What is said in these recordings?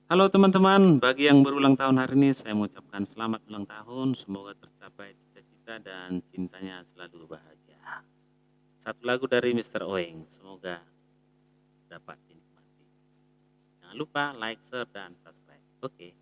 Halo teman-teman, bagi yang berulang tahun hari ini saya mengucapkan selamat ulang tahun, semoga tercapai cita-cita dan cintanya selalu bahagia. Satu lagu dari Mr. Oeng, semoga dapat dinikmati. Jangan lupa like, share, dan subscribe. Oke.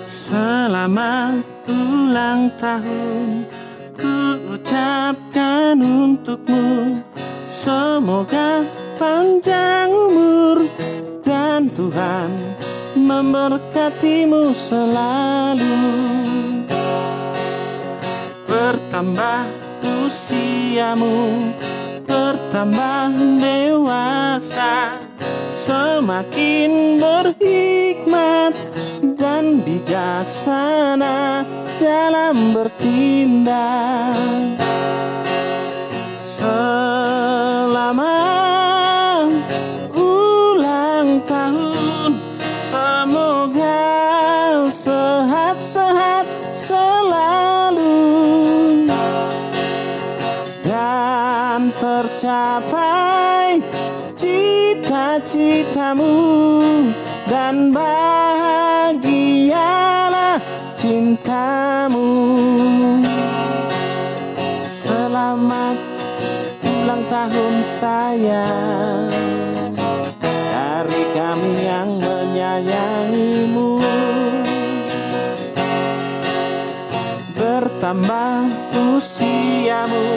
Selamat ulang tahun ku ucapkan untukmu, semoga panjang umur dan Tuhan memberkatimu selalu. Bertambah usiamu, bertambah dewasa, semakin berhikmat dan bijaksana dalam bertindak. Selamat ulang tahun, semoga sehat-sehat selalu dan tercapai cita-citamu, dan bahagialah cintamu. Selamat ulang tahun sayang, dari kami yang menyayangimu. Bertambah usiamu,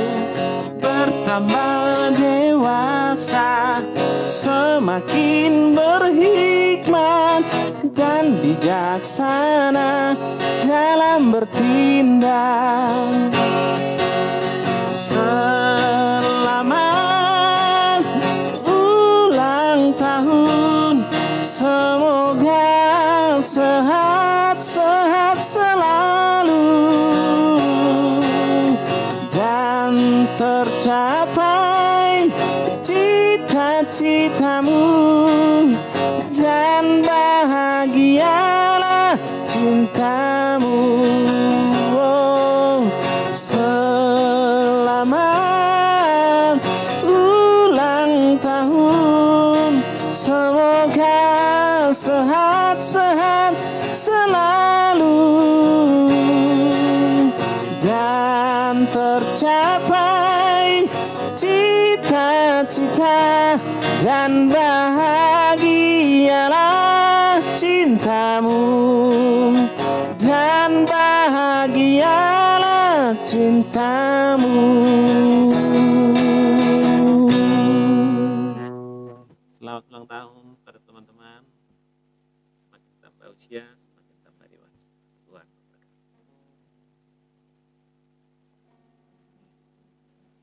bertambah dewasa, semakin berhikmat dan bijaksana dalam bertindak. Selamat ulang tahun, semoga sehat-sehat selalu dan tercapai cita-citamu, dan bahagialah cintamu. Oh, selamat ulang tahun, semoga sehat-sehat selalu dan tercapai cita-cita, dan bahagialah cintamu, dan bahagialah cintamu. Selamat ulang tahun pada teman-teman, semakin tambah usia